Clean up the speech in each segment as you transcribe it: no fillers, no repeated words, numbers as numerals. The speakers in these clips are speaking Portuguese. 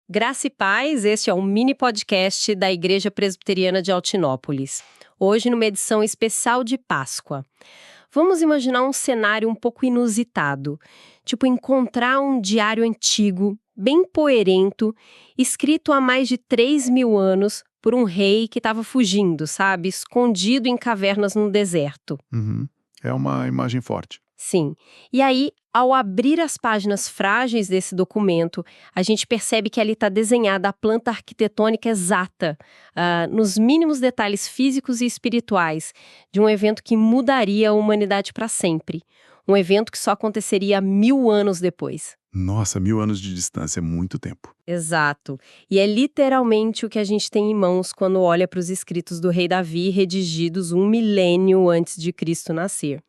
Graça e paz, este é um mini podcast da Igreja Presbiteriana de Altinópolis. Hoje, numa edição especial de Páscoa. Vamos imaginar um cenário um pouco inusitado, tipo encontrar um diário antigo, bem poerento, escrito há mais de 3.000 anos por um rei que estava fugindo, sabe? Escondido em cavernas no deserto. É uma imagem forte. Sim. E aí, ao abrir as páginas frágeis desse documento, a gente percebe que ali está desenhada a planta arquitetônica exata, nos mínimos detalhes físicos e espirituais, de um evento que mudaria a humanidade para sempre. Um evento que só aconteceria 1.000 anos depois. Nossa, 1.000 anos de distância é muito tempo. Exato. E é literalmente o que a gente tem em mãos quando olha para os escritos do rei Davi, redigidos 1 milênio antes de Cristo nascer.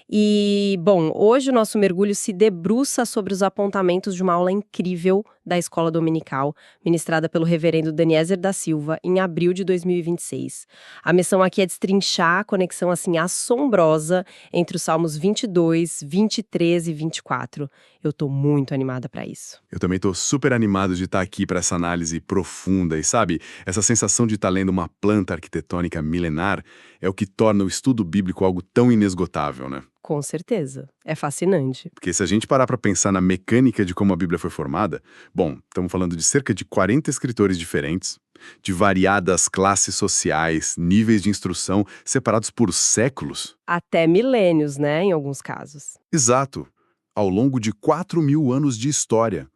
E, bom, hoje o nosso mergulho se debruça sobre os apontamentos de uma aula incrível da Escola Dominical, ministrada pelo reverendo Daniezer da Silva, em abril de 2026. A missão aqui é destrinchar a conexão, assim, assombrosa entre os Salmos 22, 23 e 24. Eu tô muito animada para isso. Eu também tô super animado de estar aqui para essa análise profunda e, sabe, essa sensação de estar lendo uma planta arquitetônica milenar é o que torna o estudo bíblico algo tão inesgotável, né? Com certeza. É fascinante. Porque se a gente parar para pensar na mecânica de como a Bíblia foi formada, bom, estamos falando de cerca de 40 escritores diferentes, de variadas classes sociais, níveis de instrução, separados por séculos. Até milênios, né, em alguns casos. Exato, ao longo de 4.000 anos de história.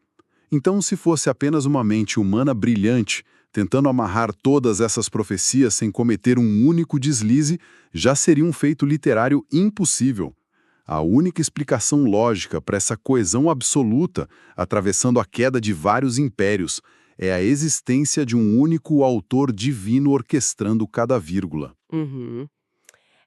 Então, se fosse apenas uma mente humana brilhante, tentando amarrar todas essas profecias sem cometer um único deslize, já seria um feito literário impossível. A única explicação lógica para essa coesão absoluta, atravessando a queda de vários impérios, é a existência de um único autor divino orquestrando cada vírgula.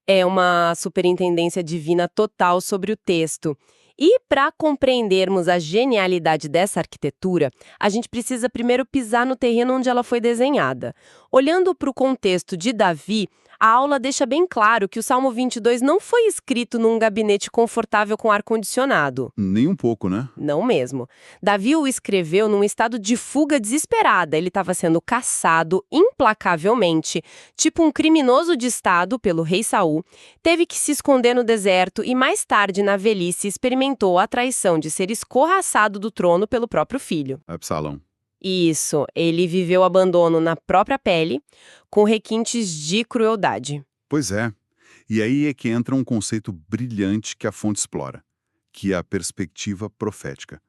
É uma superintendência divina total sobre o texto. E para compreendermos a genialidade dessa arquitetura, a gente precisa primeiro pisar no terreno onde ela foi desenhada. Olhando para o contexto de Davi, a aula deixa bem claro que o Salmo 22 não foi escrito num gabinete confortável com ar-condicionado. Nem um pouco, né? Não mesmo. Davi o escreveu num estado de fuga desesperada. Ele estava sendo caçado implacavelmente, tipo um criminoso de estado pelo rei Saul, teve que se esconder no deserto e mais tarde, na velhice, experimentou a traição de ser escorraçado do trono pelo próprio filho. Absalão. Isso, ele viveu abandono na própria pele, com requintes de crueldade. Pois é. E aí é que entra um conceito brilhante que a fonte explora, que é a perspectiva profética.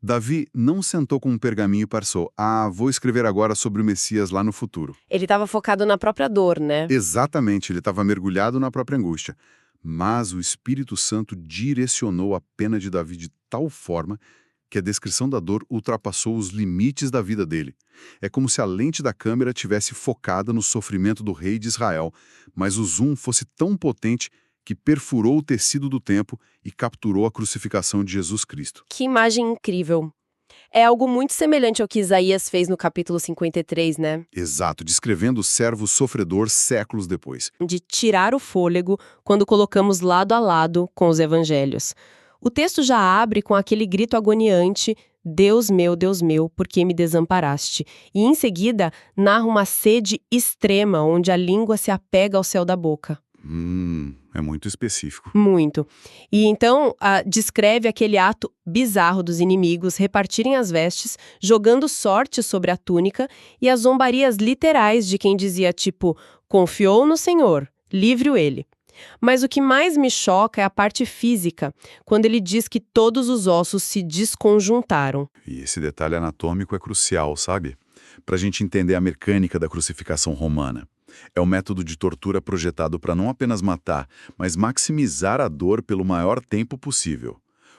Davi não sentou com um pergaminho e pensou, vou escrever agora sobre o Messias lá no futuro. Ele estava focado na própria dor, né? Exatamente, ele estava mergulhado na própria angústia. Mas o Espírito Santo direcionou a pena de Davi de tal forma que a descrição da dor ultrapassou os limites da vida dele. É como se a lente da câmera tivesse focada no sofrimento do rei de Israel, mas o zoom fosse tão potente que perfurou o tecido do tempo e capturou a crucificação de Jesus Cristo. Que imagem incrível. É algo muito semelhante ao que Isaías fez no capítulo 53, né? Exato, descrevendo o servo sofredor séculos depois. De tirar o fôlego quando colocamos lado a lado com os evangelhos. O texto já abre com aquele grito agoniante, Deus meu, por que me desamparaste? E em seguida narra uma sede extrema onde a língua se apega ao céu da boca. É muito específico. Muito. E então descreve aquele ato bizarro dos inimigos repartirem as vestes, jogando sorte sobre a túnica e as zombarias literais de quem dizia tipo, confiou no Senhor, livre-o ele. Mas o que mais me choca é a parte física, quando ele diz que todos os ossos se desconjuntaram. E esse detalhe anatômico é crucial, sabe? Para a gente entender a mecânica da crucificação romana. É um método de tortura projetado para não apenas matar, mas maximizar a dor pelo maior tempo possível.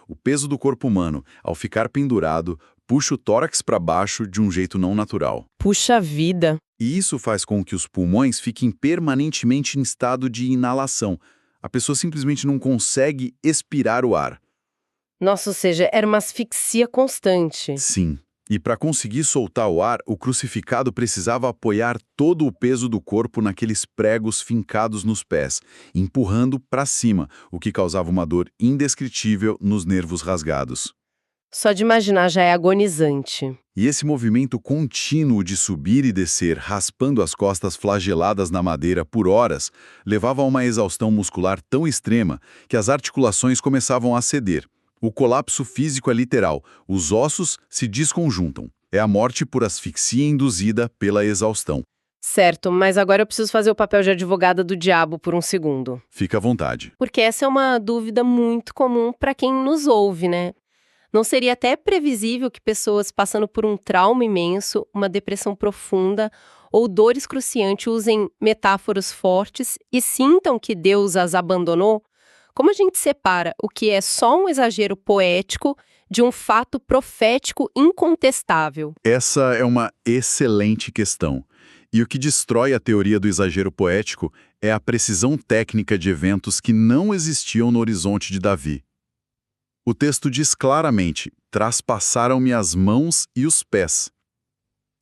O peso do corpo humano, ao ficar pendurado, puxa o tórax para baixo de um jeito não natural. Puxa vida! E isso faz com que os pulmões fiquem permanentemente em estado de inalação. A pessoa simplesmente não consegue expirar o ar. Nossa, ou seja, era uma asfixia constante. Sim. E para conseguir soltar o ar, o crucificado precisava apoiar todo o peso do corpo naqueles pregos fincados nos pés, empurrando para cima, o que causava uma dor indescritível nos nervos rasgados. Só de imaginar já é agonizante. E esse movimento contínuo de subir e descer, raspando as costas flageladas na madeira por horas, levava a uma exaustão muscular tão extrema que as articulações começavam a ceder. O colapso físico é literal, os ossos se desconjuntam. É a morte por asfixia induzida pela exaustão. Certo, mas agora eu preciso fazer o papel de advogada do diabo por um segundo. Fica à vontade. Porque essa é uma dúvida muito comum para quem nos ouve, né? Não seria até previsível que pessoas passando por um trauma imenso, uma depressão profunda ou dor excruciante usem metáforas fortes e sintam que Deus as abandonou? Como a gente separa o que é só um exagero poético de um fato profético incontestável? Essa é uma excelente questão. E o que destrói a teoria do exagero poético é a precisão técnica de eventos que não existiam no horizonte de Davi. O texto diz claramente: traspassaram-me as mãos e os pés.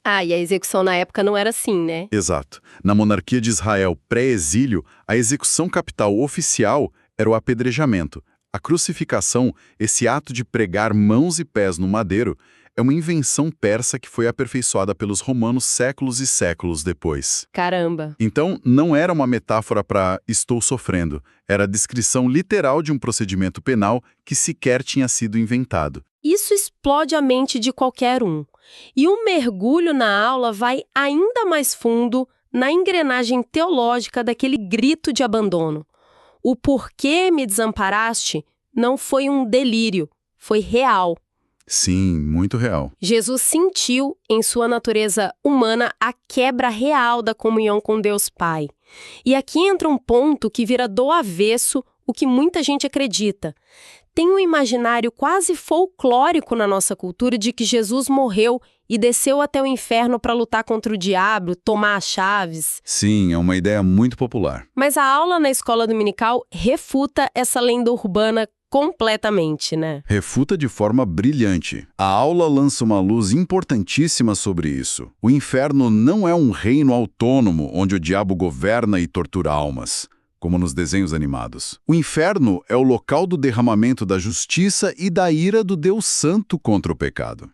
Ah, e a execução na época não era assim, né? Exato. Na monarquia de Israel pré-exílio, a execução capital oficial era o apedrejamento. A crucificação, esse ato de pregar mãos e pés no madeiro, é uma invenção persa que foi aperfeiçoada pelos romanos séculos e séculos depois. Caramba! Então, não era uma metáfora para "estou sofrendo", era a descrição literal de um procedimento penal que sequer tinha sido inventado. Isso explode a mente de qualquer um. E um mergulho na aula vai ainda mais fundo na engrenagem teológica daquele grito de abandono. O porquê me desamparaste não foi um delírio, foi real. Sim, muito real. Jesus sentiu, em sua natureza humana, a quebra real da comunhão com Deus Pai. E aqui entra um ponto que vira do avesso o que muita gente acredita. Tem um imaginário quase folclórico na nossa cultura de que Jesus morreu e desceu até o inferno para lutar contra o diabo, tomar as chaves. Sim, é uma ideia muito popular. Mas a aula na escola dominical refuta essa lenda urbana completamente, né? Refuta de forma brilhante. A aula lança uma luz importantíssima sobre isso. O inferno não é um reino autônomo onde o diabo governa e tortura almas, como nos desenhos animados. O inferno é o local do derramamento da justiça e da ira do Deus Santo contra o pecado.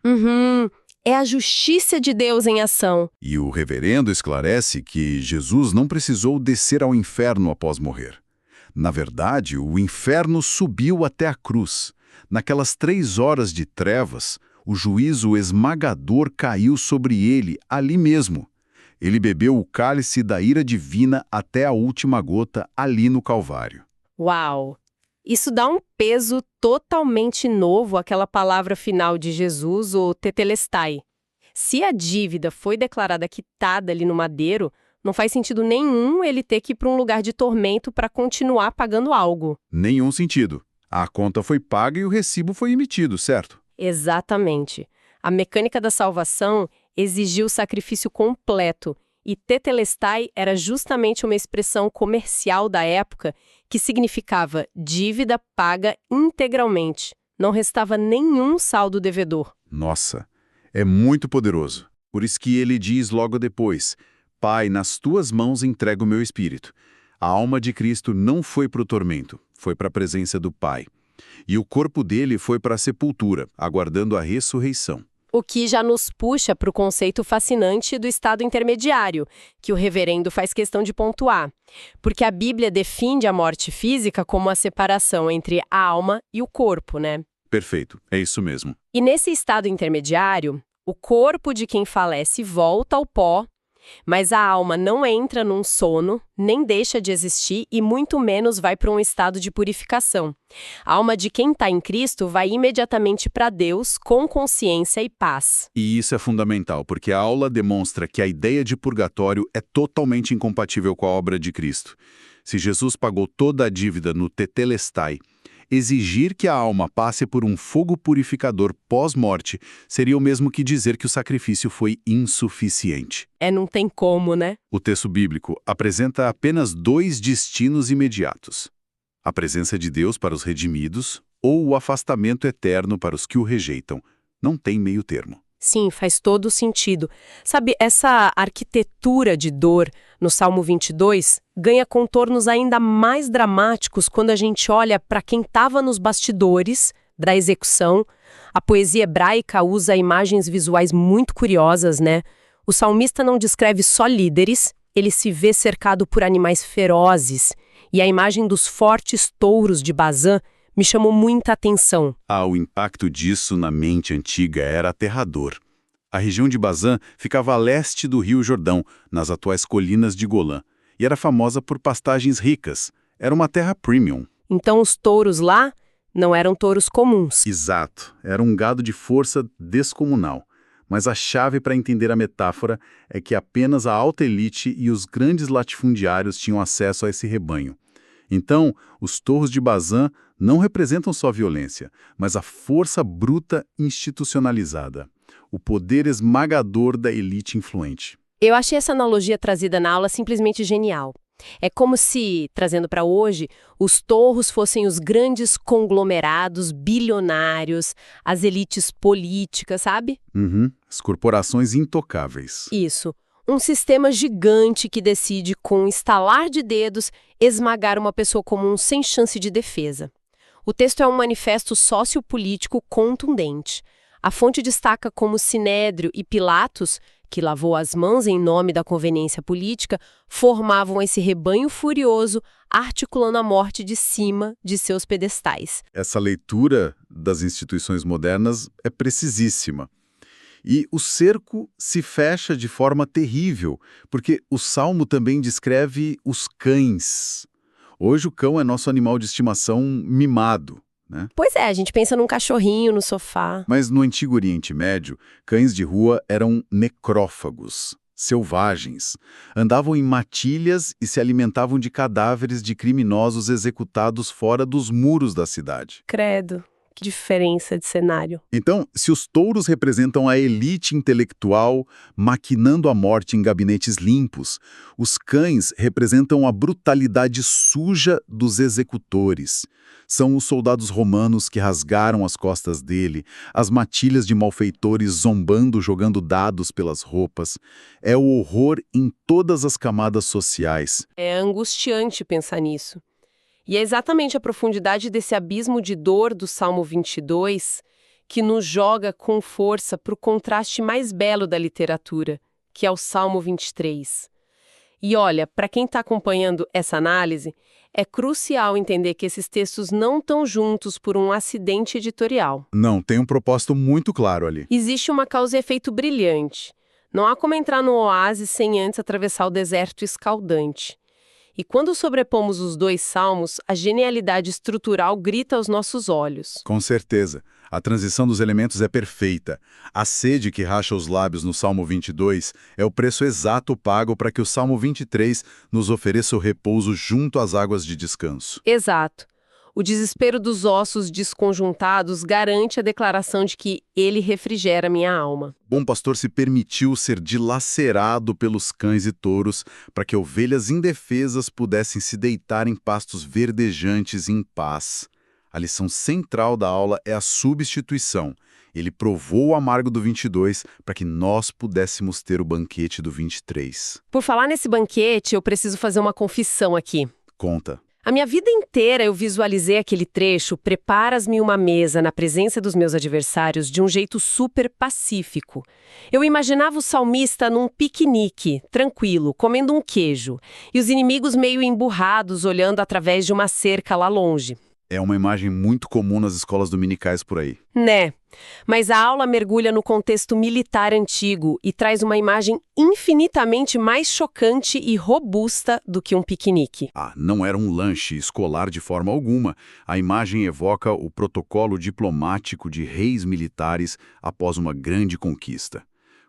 É a justiça de Deus em ação. E o reverendo esclarece que Jesus não precisou descer ao inferno após morrer. Na verdade, o inferno subiu até a cruz. Naquelas 3 horas de trevas, o juízo esmagador caiu sobre ele, ali mesmo. Ele bebeu o cálice da ira divina até a última gota, ali no Calvário. Uau! Isso dá um peso totalmente novo àquela palavra final de Jesus, o tetelestai. Se a dívida foi declarada quitada ali no madeiro, não faz sentido nenhum ele ter que ir para um lugar de tormento para continuar pagando algo. Nenhum sentido. A conta foi paga e o recibo foi emitido, certo? Exatamente. A mecânica da salvação exigiu o sacrifício completo, e tetelestai era justamente uma expressão comercial da época que significava dívida paga integralmente. Não restava nenhum saldo devedor. Nossa, é muito poderoso. Por isso que ele diz logo depois: Pai, nas tuas mãos entrego o meu espírito. A alma de Cristo não foi para o tormento, foi para a presença do Pai. E o corpo dele foi para a sepultura, aguardando a ressurreição. O que já nos puxa para o conceito fascinante do estado intermediário, que o reverendo faz questão de pontuar. Porque a Bíblia define a morte física como a separação entre a alma e o corpo, né? Perfeito, é isso mesmo. E nesse estado intermediário, o corpo de quem falece volta ao pó, mas a alma não entra num sono, nem deixa de existir e muito menos vai para um estado de purificação. A alma de quem está em Cristo vai imediatamente para Deus com consciência e paz. E isso é fundamental, porque a aula demonstra que a ideia de purgatório é totalmente incompatível com a obra de Cristo. Se Jesus pagou toda a dívida no tetelestai, exigir que a alma passe por um fogo purificador pós-morte seria o mesmo que dizer que o sacrifício foi insuficiente. Não tem como, né? O texto bíblico apresenta apenas 2 destinos imediatos: a presença de Deus para os redimidos ou o afastamento eterno para os que o rejeitam. Não tem meio termo. Sim, faz todo sentido. Sabe, essa arquitetura de dor no Salmo 22 ganha contornos ainda mais dramáticos quando a gente olha para quem estava nos bastidores, da execução. A poesia hebraica usa imagens visuais muito curiosas, né? O salmista não descreve só líderes, ele se vê cercado por animais ferozes. E a imagem dos fortes touros de Bazã me chamou muita atenção. O impacto disso na mente antiga era aterrador. A região de Bazã ficava a leste do Rio Jordão, nas atuais colinas de Golã, e era famosa por pastagens ricas. Era uma terra premium. Então os touros lá não eram touros comuns. Exato. Era um gado de força descomunal. Mas a chave para entender a metáfora é que apenas a alta elite e os grandes latifundiários tinham acesso a esse rebanho. Então, os touros de Bazã não representam só violência, mas a força bruta institucionalizada, o poder esmagador da elite influente. Eu achei essa analogia trazida na aula simplesmente genial. É como se, trazendo para hoje, os touros fossem os grandes conglomerados bilionários, as elites políticas, sabe? As corporações intocáveis. Isso. Um sistema gigante que decide, com um estalar de dedos, esmagar uma pessoa comum sem chance de defesa. O texto é um manifesto sociopolítico contundente. A fonte destaca como Sinédrio e Pilatos, que lavou as mãos em nome da conveniência política, formavam esse rebanho furioso, articulando a morte de cima de seus pedestais. Essa leitura das instituições modernas é precisíssima. E o cerco se fecha de forma terrível, porque o Salmo também descreve os cães. Hoje o cão é nosso animal de estimação mimado, né? Pois é, a gente pensa num cachorrinho no sofá. Mas no Antigo Oriente Médio, cães de rua eram necrófagos, selvagens. Andavam em matilhas e se alimentavam de cadáveres de criminosos executados fora dos muros da cidade. Credo, que diferença de cenário. Então, se os touros representam a elite intelectual maquinando a morte em gabinetes limpos, os cães representam a brutalidade suja dos executores. São os soldados romanos que rasgaram as costas dele, as matilhas de malfeitores zombando, jogando dados pelas roupas. É o horror em todas as camadas sociais. É angustiante pensar nisso. E é exatamente a profundidade desse abismo de dor do Salmo 22 que nos joga com força para o contraste mais belo da literatura, que é o Salmo 23. E olha, para quem está acompanhando essa análise, é crucial entender que esses textos não estão juntos por um acidente editorial. Não, tem um propósito muito claro ali. Existe uma causa e efeito brilhante. Não há como entrar no oásis sem antes atravessar o deserto escaldante. E quando sobrepomos os dois salmos, a genialidade estrutural grita aos nossos olhos. Com certeza. A transição dos elementos é perfeita. A sede que racha os lábios no Salmo 22 é o preço exato pago para que o Salmo 23 nos ofereça o repouso junto às águas de descanso. Exato. O desespero dos ossos desconjuntados garante a declaração de que ele refrigera minha alma. Bom pastor se permitiu ser dilacerado pelos cães e touros para que ovelhas indefesas pudessem se deitar em pastos verdejantes em paz. A lição central da aula é a substituição. Ele provou o amargo do 22 para que nós pudéssemos ter o banquete do 23. Por falar nesse banquete, eu preciso fazer uma confissão aqui. Conta. A minha vida inteira eu visualizei aquele trecho "Preparas-me uma mesa na presença dos meus adversários" de um jeito super pacífico. Eu imaginava o salmista num piquenique, tranquilo, comendo um queijo, e os inimigos meio emburrados olhando através de uma cerca lá longe. É uma imagem muito comum nas escolas dominicais por aí. Né? Mas a aula mergulha no contexto militar antigo e traz uma imagem infinitamente mais chocante e robusta do que um piquenique. Não era um lanche escolar de forma alguma. A imagem evoca o protocolo diplomático de reis militares após uma grande conquista.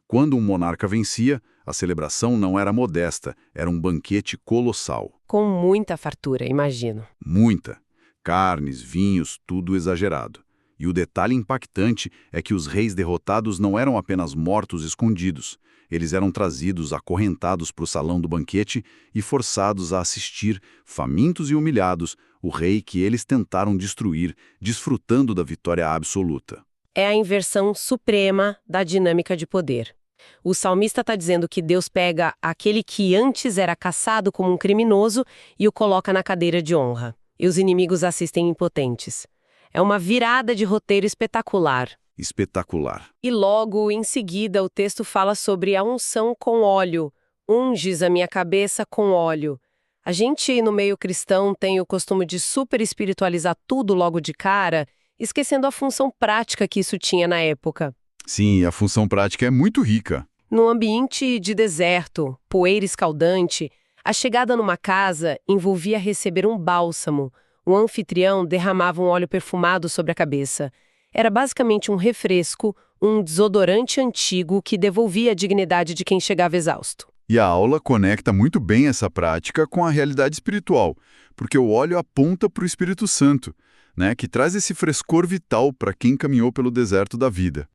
Quando um monarca vencia, a celebração não era modesta, era um banquete colossal. Com muita fartura, imagino. Muita. Carnes, vinhos, tudo exagerado. E o detalhe impactante é que os reis derrotados não eram apenas mortos escondidos. Eles eram trazidos acorrentados para o salão do banquete e forçados a assistir, famintos e humilhados, o rei que eles tentaram destruir, desfrutando da vitória absoluta. É a inversão suprema da dinâmica de poder. O salmista está dizendo que Deus pega aquele que antes era caçado como um criminoso e o coloca na cadeira de honra. E os inimigos assistem impotentes. É uma virada de roteiro espetacular. Espetacular. E logo em seguida o texto fala sobre a unção com óleo. Unges a minha cabeça com óleo. A gente, no meio cristão, tem o costume de super espiritualizar tudo logo de cara, esquecendo a função prática que isso tinha na época. Sim, a função prática é muito rica. Num ambiente de deserto, poeira escaldante, a chegada numa casa envolvia receber um bálsamo. O anfitrião derramava um óleo perfumado sobre a cabeça. Era basicamente um refresco, um desodorante antigo que devolvia a dignidade de quem chegava exausto. E a aula conecta muito bem essa prática com a realidade espiritual, porque o óleo aponta para o Espírito Santo, né, que traz esse frescor vital para quem caminhou pelo deserto da vida.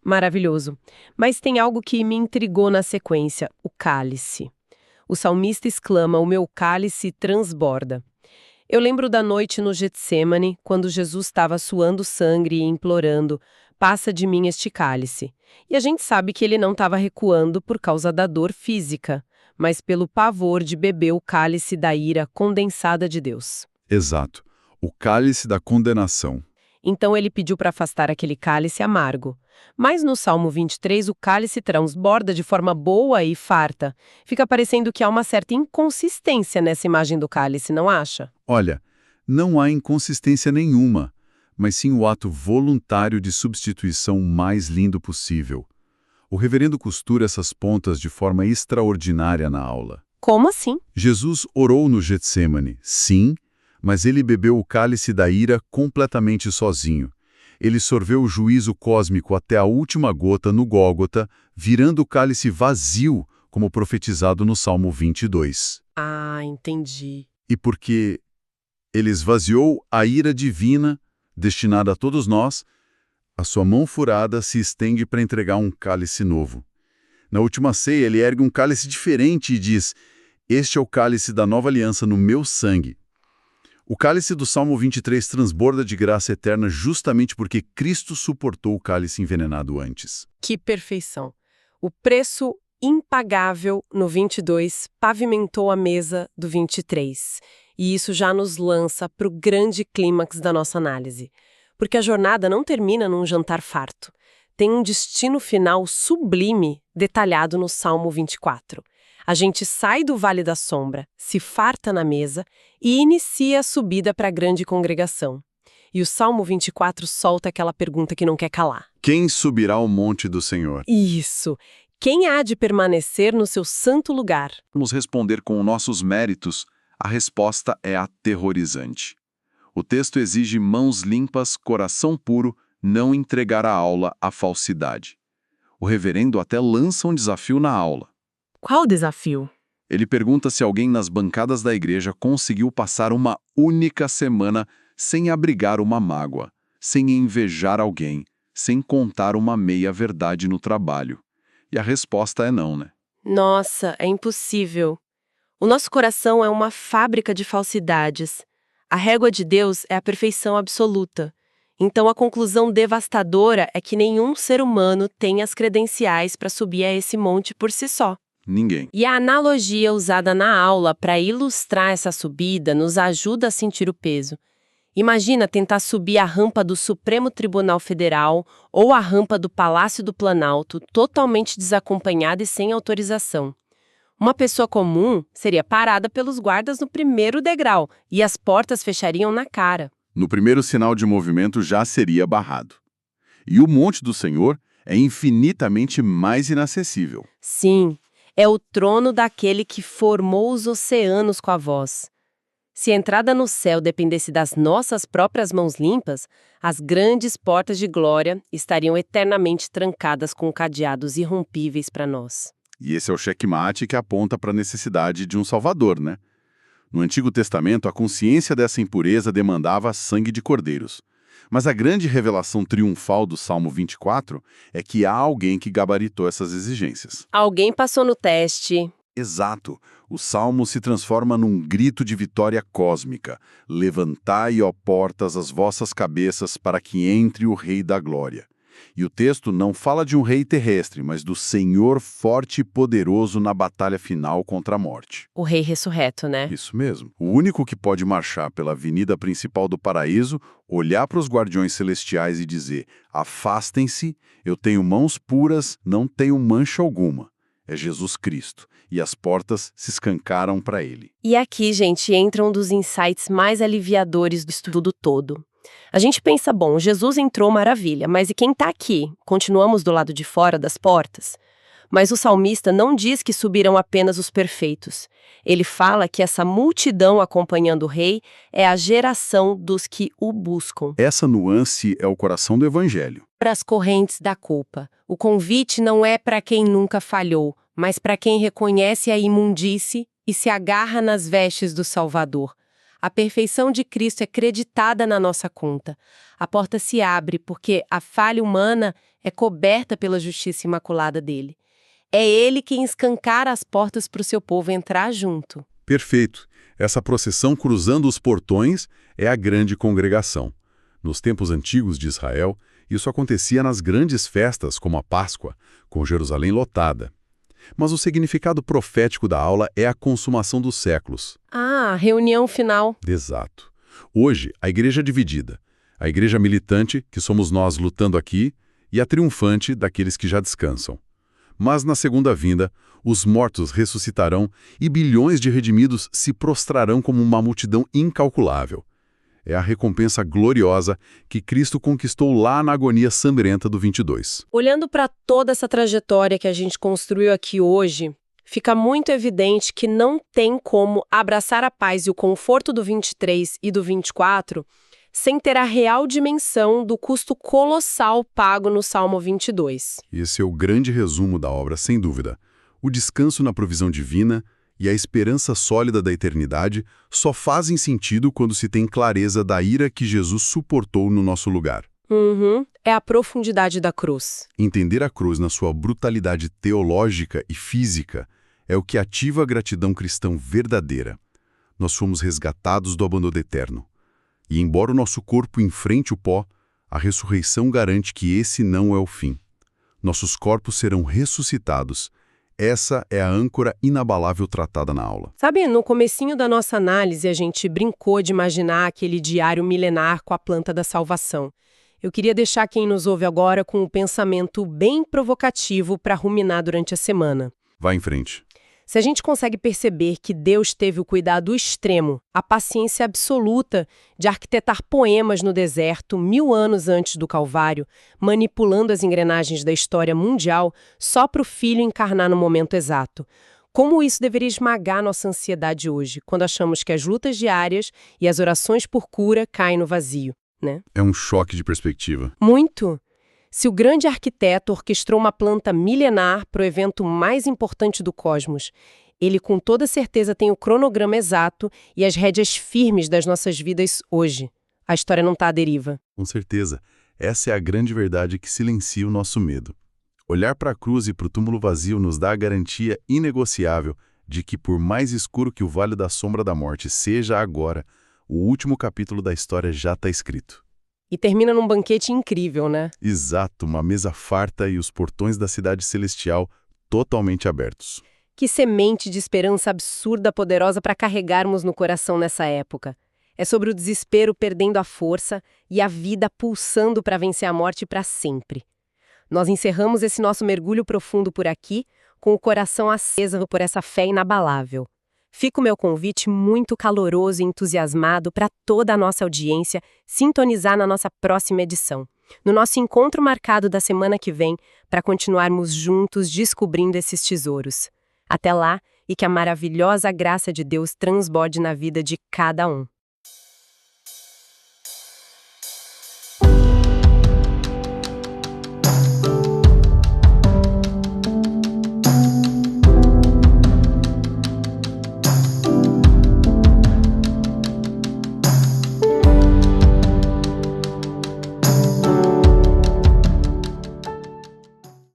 Maravilhoso. Mas tem algo que me intrigou na sequência, o cálice. O salmista exclama, o meu cálice transborda. Eu lembro da noite no Getsêmani, quando Jesus estava suando sangue e implorando, passa de mim este cálice. E a gente sabe que ele não estava recuando por causa da dor física, mas pelo pavor de beber o cálice da ira condensada de Deus. Exato. O cálice da condenação. Então ele pediu para afastar aquele cálice amargo. Mas no Salmo 23, o cálice transborda de forma boa e farta. Fica parecendo que há uma certa inconsistência nessa imagem do cálice, não acha? Olha, não há inconsistência nenhuma, mas sim o ato voluntário de substituição mais lindo possível. O reverendo costura essas pontas de forma extraordinária na aula. Como assim? Jesus orou no Getsêmani, sim, mas ele bebeu o cálice da ira completamente sozinho. Ele sorveu o juízo cósmico até a última gota no Gólgota, virando o cálice vazio, como profetizado no Salmo 22. Ah, entendi. E porque ele esvaziou a ira divina, destinada a todos nós, a sua mão furada se estende para entregar um cálice novo. Na última ceia, ele ergue um cálice diferente e diz: este é o cálice da nova aliança no meu sangue. O cálice do Salmo 23 transborda de graça eterna justamente porque Cristo suportou o cálice envenenado antes. Que perfeição. O preço impagável no 22 pavimentou a mesa do 23. E isso já nos lança para o grande clímax da nossa análise. Porque a jornada não termina num jantar farto. Tem um destino final sublime detalhado no Salmo 24. A gente sai do Vale da Sombra, se farta na mesa e inicia a subida para a grande congregação. E o Salmo 24 solta aquela pergunta que não quer calar. Quem subirá ao monte do Senhor? Isso! Quem há de permanecer no seu santo lugar? Vamos responder com nossos méritos. A resposta é aterrorizante. O texto exige mãos limpas, coração puro, não entregar a aula à falsidade. O reverendo até lança um desafio na aula. Qual o desafio? Ele pergunta se alguém nas bancadas da igreja conseguiu passar uma única semana sem abrigar uma mágoa, sem invejar alguém, sem contar uma meia-verdade no trabalho. E a resposta é não, né? Nossa, é impossível. O nosso coração é uma fábrica de falsidades. A régua de Deus é a perfeição absoluta. Então a conclusão devastadora é que nenhum ser humano tem as credenciais para subir a esse monte por si só. Ninguém. E a analogia usada na aula para ilustrar essa subida nos ajuda a sentir o peso. Imagina tentar subir a rampa do Supremo Tribunal Federal ou a rampa do Palácio do Planalto totalmente desacompanhada e sem autorização. Uma pessoa comum seria parada pelos guardas no primeiro degrau e as portas fechariam na cara. No primeiro sinal de movimento já seria barrado. E o monte do Senhor é infinitamente mais inacessível. Sim. É o trono daquele que formou os oceanos com a voz. Se a entrada no céu dependesse das nossas próprias mãos limpas, as grandes portas de glória estariam eternamente trancadas com cadeados irrompíveis para nós. E esse é o checkmate que aponta para a necessidade de um Salvador, né? No Antigo Testamento, a consciência dessa impureza demandava sangue de cordeiros. Mas a grande revelação triunfal do Salmo 24 é que há alguém que gabaritou essas exigências. Alguém passou no teste. Exato. O Salmo se transforma num grito de vitória cósmica. Levantai, ó portas, as vossas cabeças, para que entre o Rei da Glória. E o texto não fala de um rei terrestre, mas do Senhor forte e poderoso na batalha final contra a morte. O rei ressurreto, né? Isso mesmo. O único que pode marchar pela avenida principal do paraíso, olhar para os guardiões celestiais e dizer: afastem-se, eu tenho mãos puras, não tenho mancha alguma. É Jesus Cristo. E as portas se escancaram para ele. E aqui, gente, entra um dos insights mais aliviadores do estudo todo. A gente pensa, bom, Jesus entrou, maravilha, mas e quem está aqui? Continuamos do lado de fora das portas? Mas o salmista não diz que subirão apenas os perfeitos. Ele fala que essa multidão acompanhando o rei é a geração dos que o buscam. Essa nuance é o coração do evangelho. Para as correntes da culpa. O convite não é para quem nunca falhou, mas para quem reconhece a imundície e se agarra nas vestes do Salvador. A perfeição de Cristo é creditada na nossa conta. A porta se abre porque a falha humana é coberta pela justiça imaculada dele. É ele quem escancara as portas para o seu povo entrar junto. Perfeito. Essa procissão cruzando os portões é a grande congregação. Nos tempos antigos de Israel, isso acontecia nas grandes festas, como a Páscoa, com Jerusalém lotada. Mas o significado profético da aula é a consumação dos séculos. Ah, reunião final. Exato. Hoje, a igreja é dividida. A igreja militante, que somos nós lutando aqui, e a triunfante daqueles que já descansam. Mas na segunda vinda, os mortos ressuscitarão e bilhões de redimidos se prostrarão como uma multidão incalculável. É a recompensa gloriosa que Cristo conquistou lá na agonia sangrenta do 22. Olhando para toda essa trajetória que a gente construiu aqui hoje, fica muito evidente que não tem como abraçar a paz e o conforto do 23 e do 24 sem ter a real dimensão do custo colossal pago no Salmo 22. Esse é o grande resumo da obra, sem dúvida. O descanso na provisão divina e a esperança sólida da eternidade só fazem sentido quando se tem clareza da ira que Jesus suportou no nosso lugar. É a profundidade da cruz. Entender a cruz na sua brutalidade teológica e física é o que ativa a gratidão cristã verdadeira. Nós fomos resgatados do abandono eterno. E embora o nosso corpo enfrente o pó, a ressurreição garante que esse não é o fim. Nossos corpos serão ressuscitados. Essa é a âncora inabalável tratada na aula. Sabe, no comecinho da nossa análise, a gente brincou de imaginar aquele diário milenar com a planta da salvação. Eu queria deixar quem nos ouve agora com um pensamento bem provocativo para ruminar durante a semana. Vá em frente. Se a gente consegue perceber que Deus teve o cuidado extremo, a paciência absoluta de arquitetar poemas no deserto 1000 anos antes do Calvário, manipulando as engrenagens da história mundial só para o Filho encarnar no momento exato, como isso deveria esmagar nossa ansiedade hoje, quando achamos que as lutas diárias e as orações por cura caem no vazio, né? É um choque de perspectiva. Muito! Se o grande arquiteto orquestrou uma planta milenar para o evento mais importante do cosmos, ele com toda certeza tem o cronograma exato e as rédeas firmes das nossas vidas hoje. A história não está à deriva. Com certeza. Essa é a grande verdade que silencia o nosso medo. Olhar para a cruz e para o túmulo vazio nos dá a garantia inegociável de que, por mais escuro que o vale da sombra da morte seja agora, o último capítulo da história já está escrito. E termina num banquete incrível, né? Exato, uma mesa farta e os portões da cidade celestial totalmente abertos. Que semente de esperança absurda, poderosa para carregarmos no coração nessa época. É sobre o desespero perdendo a força e a vida pulsando para vencer a morte para sempre. Nós encerramos esse nosso mergulho profundo por aqui, com o coração aceso por essa fé inabalável. Fica o meu convite muito caloroso e entusiasmado para toda a nossa audiência sintonizar na nossa próxima edição, no nosso encontro marcado da semana que vem, para continuarmos juntos descobrindo esses tesouros. Até lá, e que a maravilhosa graça de Deus transborde na vida de cada um.